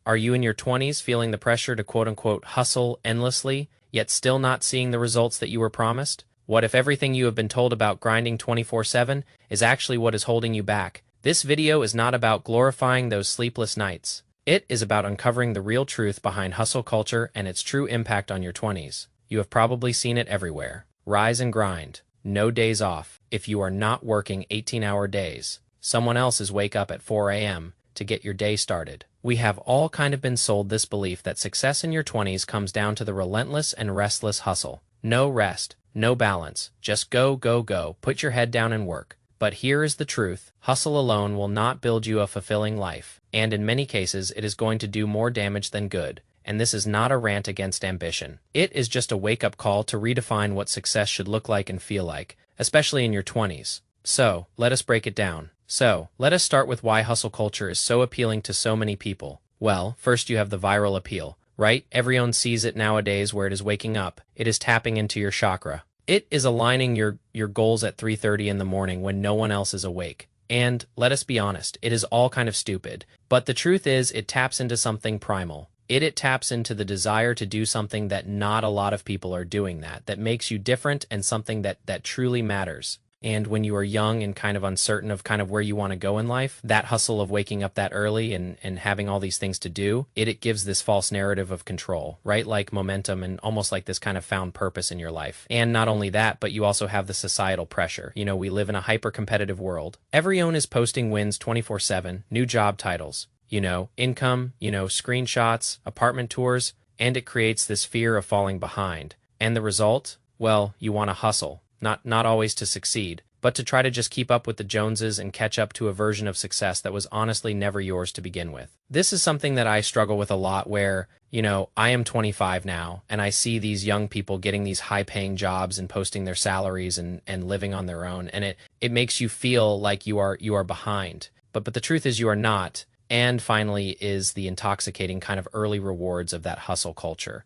Are you in your 20s feeling the pressure to quote-unquote hustle endlessly, yet still not seeing the results that you were promised? What if everything you have been told about grinding 24/7 is actually what is holding you back? This video is not about glorifying those sleepless nights. It is about uncovering the real truth behind hustle culture and its true impact on your 20s. You have probably seen it everywhere. Rise and grind. No days off. If you are not working 18-hour days, someone else is wake up at 4 a.m. to get your day started. We have all kind of been sold this belief that success in your 20s comes down to the relentless and restless hustle. No rest, no balance, just go, go, go, put your head down and work. But here is the truth. Hustle alone will not build you a fulfilling life, and in many cases it is going to do more damage than good. And this is not a rant against ambition. It is just a wake-up call to redefine what success should look like and feel like, especially in your 20s. So, let us break it down. Let us start with why hustle culture is so appealing to so many people. Well, first you have the viral appeal, right? Everyone sees it nowadays where it is waking up. It is tapping into your chakra. It is aligning your goals at 3:30 in the morning when no one else is awake. And, let us be honest, it is all kind of stupid. But the truth is, it taps into something primal. It taps into the desire to do something that not a lot of people are doing that makes you different and something that truly matters. And when you are young and kind of uncertain of kind of where you want to go in life, that hustle of waking up that early and having all these things to do, it gives this false narrative of control, right? Like momentum and almost like this kind of found purpose in your life. And not only that, but you also have the societal pressure. You know, we live in a hyper-competitive world. Everyone is posting wins 24/7, new job titles, income, screenshots, apartment tours, and it creates this fear of falling behind. And the result? Well, you want to hustle. Not always to succeed, but to try to just keep up with the Joneses and catch up to a version of success that was honestly never yours to begin with. This is something that I struggle with a lot where, I am 25 now, and I see these young people getting these high-paying jobs and posting their salaries and living on their own, and it makes you feel like you are behind. But the truth is you are not. And finally is the intoxicating kind of early rewards of that hustle culture.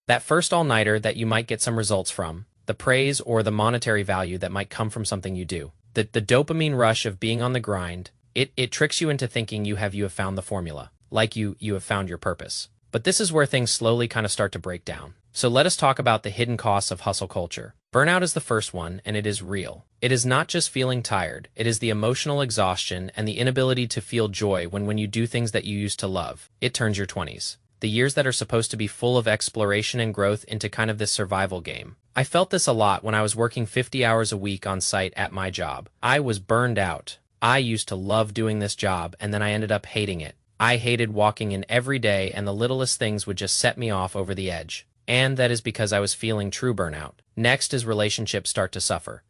That first all-nighter that you might get some results from, the praise or the monetary value that might come from something you do. The dopamine rush of being on the grind, it tricks you into thinking you have found the formula, like you have found your purpose. But this is where things slowly kind of start to break down. So let us talk about the hidden costs of hustle culture. Burnout is the first one, and it is real. It is not just feeling tired, it is the emotional exhaustion and the inability to feel joy when you do things that you used to love. It turns your 20s. The years that are supposed to be full of exploration and growth into kind of this survival game. I felt this a lot when I was working 50 hours a week on site at my job. I was burned out. I used to love doing this job, and then I ended up hating it. I hated walking in every day, and the littlest things would just set me off over the edge. And that is because I was feeling true burnout. Next is relationships start to suffer.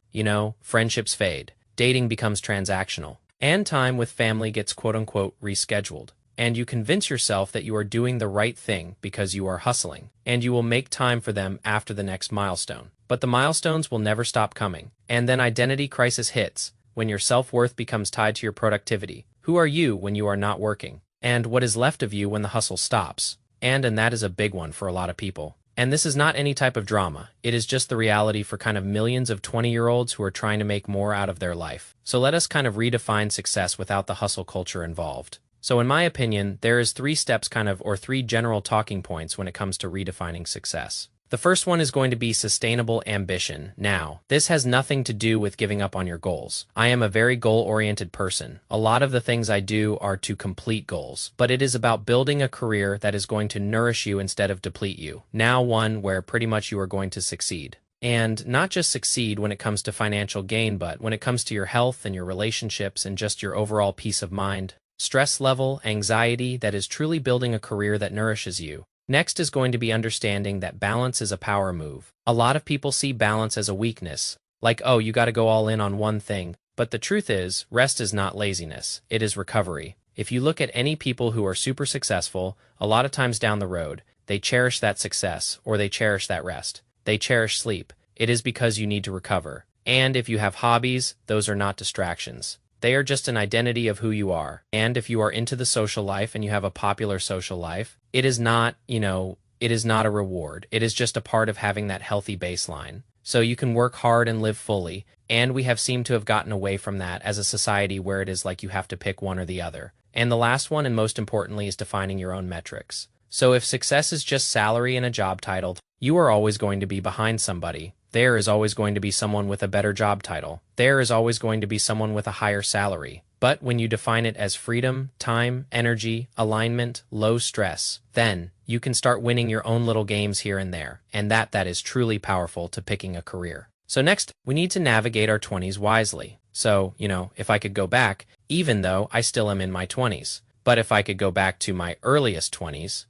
Friendships fade. Dating becomes transactional. And time with family gets quote-unquote rescheduled. And you convince yourself that you are doing the right thing because you are hustling, and you will make time for them after the next milestone. But the milestones will never stop coming. And then identity crisis hits, when your self-worth becomes tied to your productivity. Who are you when you are not working? And what is left of you when the hustle stops? And that is a big one for a lot of people. And this is not any type of drama. It is just the reality for kind of millions of 20-year-olds who are trying to make more out of their life. So let us kind of redefine success without the hustle culture involved. So in my opinion, there is 3 steps or 3 general talking points when it comes to redefining success. The first one is going to be sustainable ambition. Now, this has nothing to do with giving up on your goals. I am a very goal-oriented person. A lot of the things I do are to complete goals, but it is about building a career that is going to nourish you instead of deplete you. Now one where pretty much you are going to succeed. And not just succeed when it comes to financial gain, but when it comes to your health and your relationships and just your overall peace of mind. Stress level, anxiety, that is truly building a career that nourishes you. Next is going to be understanding that balance is a power move. A lot of people see balance as a weakness, like, oh, you got to go all in on one thing. But the truth is, rest is not laziness, it is recovery. If you look at any people who are super successful, a lot of times down the road, they cherish that success or they cherish that rest. They cherish sleep. It is because you need to recover. And if you have hobbies, those are not distractions. They are just an identity of who you are. And if you are into the social life and you have a popular social life, it is not, it is not a reward. It is just a part of having that healthy baseline. So you can work hard and live fully. And we have seemed to have gotten away from that as a society where it is like you have to pick one or the other. And the last one, and most importantly, is defining your own metrics. So if success is just salary and a job title, you are always going to be behind somebody. There is always going to be someone with a better job title. There is always going to be someone with a higher salary. But when you define it as freedom, time, energy, alignment, low stress, then you can start winning your own little games here and there. And that is truly powerful to picking a career. So next, we need to navigate our 20s wisely. So, if I could go back, even though I still am in my 20s, but if I could go back to my earliest 20s,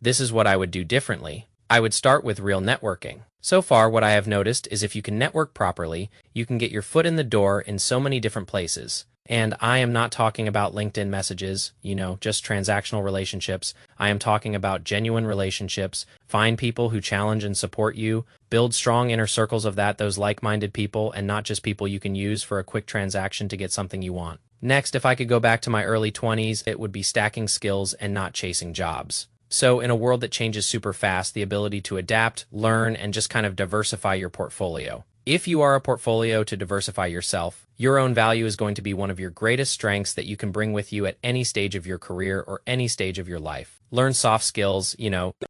this is what I would do differently. I would start with real networking. So far, what I have noticed is if you can network properly, you can get your foot in the door in so many different places. And I am not talking about LinkedIn messages, just transactional relationships. I am talking about genuine relationships. Find people who challenge and support you. Build strong inner circles of those like-minded people, and not just people you can use for a quick transaction to get something you want. Next, if I could go back to my early 20s, it would be stacking skills and not chasing jobs. So in a world that changes super fast, the ability to adapt, learn, and just kind of diversify your portfolio. If you are a portfolio to diversify yourself, your own value is going to be one of your greatest strengths that you can bring with you at any stage of your career or any stage of your life. Learn soft skills,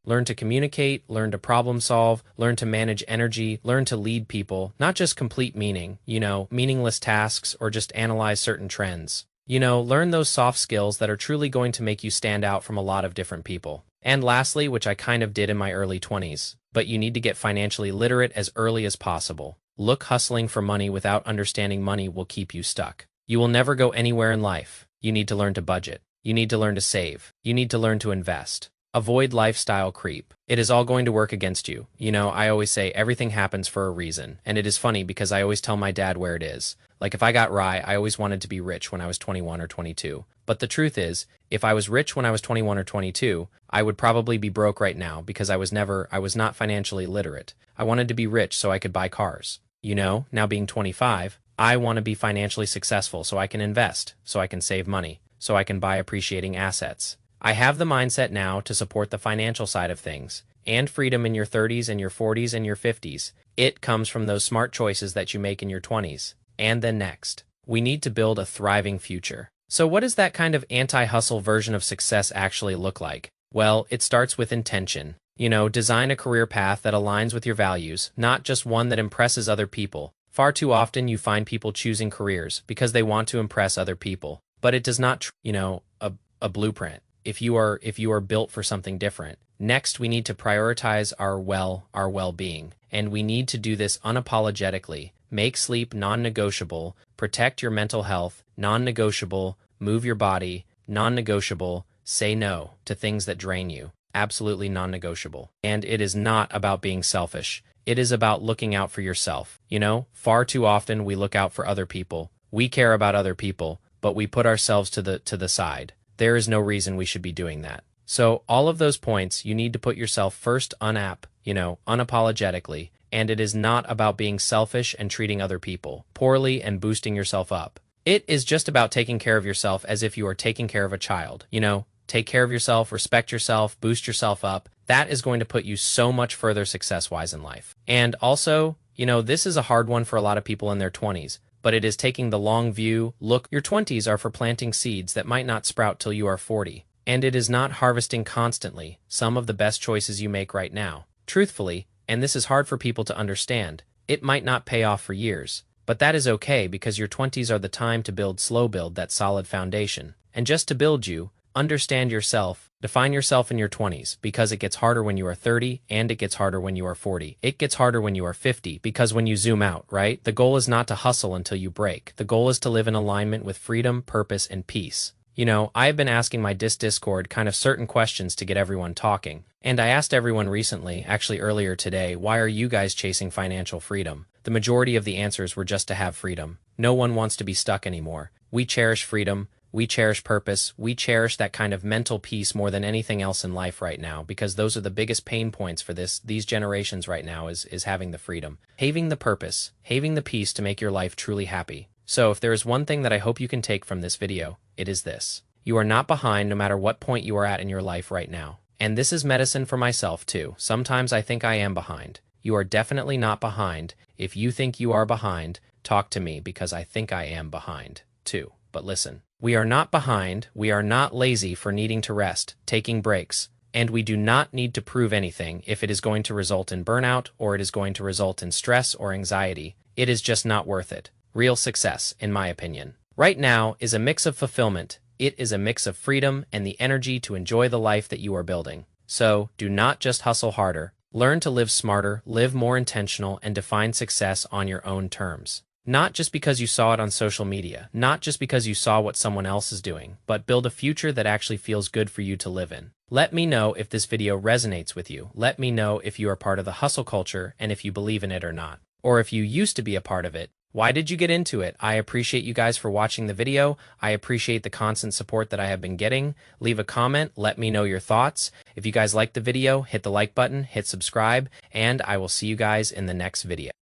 learn to communicate, learn to problem solve, learn to manage energy, learn to lead people, not just complete meaningless tasks or just analyze certain trends. Learn those soft skills that are truly going to make you stand out from a lot of different people. And lastly, which I kind of did in my early 20s, but you need to get financially literate as early as possible. Look, hustling for money without understanding money will keep you stuck. You will never go anywhere in life. You need to learn to budget. You need to learn to save. You need to learn to invest. Avoid lifestyle creep. It is all going to work against you. I always say everything happens for a reason. And it is funny because I always tell my dad where it is. Like if I got rye, I always wanted to be rich when I was 21 or 22. But the truth is, if I was rich when I was 21 or 22, I would probably be broke right now because I was not financially literate. I wanted to be rich so I could buy cars. Now being 25, I want to be financially successful so I can invest, so I can save money, so I can buy appreciating assets. I have the mindset now to support the financial side of things, and freedom in your 30s and your 40s and your 50s. It comes from those smart choices that you make in your 20s. And then next, we need to build a thriving future. So what does that kind of anti-hustle version of success actually look like? Well, it starts with intention. Design a career path that aligns with your values, not just one that impresses other people. Far too often you find people choosing careers because they want to impress other people, but it does not, a blueprint. If you are built for something different. Next, we need to prioritize our well-being, and we need to do this unapologetically. Make sleep non-negotiable, protect your mental health, non-negotiable, move your body, non-negotiable, say no to things that drain you, absolutely non-negotiable. And it is not about being selfish. It is about looking out for yourself. Far too often we look out for other people. We care about other people, but we put ourselves to the side. There is no reason we should be doing that. So all of those points, you need to put yourself first unapologetically. And it is not about being selfish and treating other people poorly and boosting yourself up. It is just about taking care of yourself as if you are taking care of a child. Take care of yourself, respect yourself, boost yourself up. That is going to put you so much further success-wise in life. And also, this is a hard one for a lot of people in their 20s, but it is taking the long view. Look, your 20s are for planting seeds that might not sprout till you are 40. And it is not harvesting constantly some of the best choices you make right now. Truthfully, and this is hard for people to understand, it might not pay off for years. But that is okay because your 20s are the time to slow build that solid foundation. And just to build you, understand yourself, define yourself in your 20s because it gets harder when you are 30 and it gets harder when you are 40. It gets harder when you are 50 because when you zoom out, right? The goal is not to hustle until you break. The goal is to live in alignment with freedom, purpose, and peace. I have been asking my Discord kind of certain questions to get everyone talking. And I asked everyone recently, actually earlier today, why are you guys chasing financial freedom? The majority of the answers were just to have freedom. No one wants to be stuck anymore. We cherish freedom. We cherish purpose. We cherish that kind of mental peace more than anything else in life right now because those are the biggest pain points for these generations right now is having the freedom. Having the purpose, having the peace to make your life truly happy. So if there is one thing that I hope you can take from this video, it is this. You are not behind no matter what point you are at in your life right now. And this is medicine for myself too. Sometimes I think I am behind. You are definitely not behind. If you think you are behind, talk to me because I think I am behind too. But listen, We are not behind, we are not lazy for needing to rest, taking breaks, and we do not need to prove anything if it is going to result in burnout or it is going to result in stress or anxiety. It is just not worth it. Real success, in my opinion, right now is a mix of fulfillment. It is a mix of freedom and the energy to enjoy the life that you are building. So, do not just hustle harder. Learn to live smarter, live more intentional, and define success on your own terms. Not just because you saw it on social media, not just because you saw what someone else is doing, but build a future that actually feels good for you to live in. Let me know if this video resonates with you. Let me know if you are part of the hustle culture and if you believe in it or not. Or if you used to be a part of it. Why did you get into it? I appreciate you guys for watching the video. I appreciate the constant support that I have been getting. Leave a comment, let me know your thoughts. If you guys liked the video, hit the like button, hit subscribe, and I will see you guys in the next video.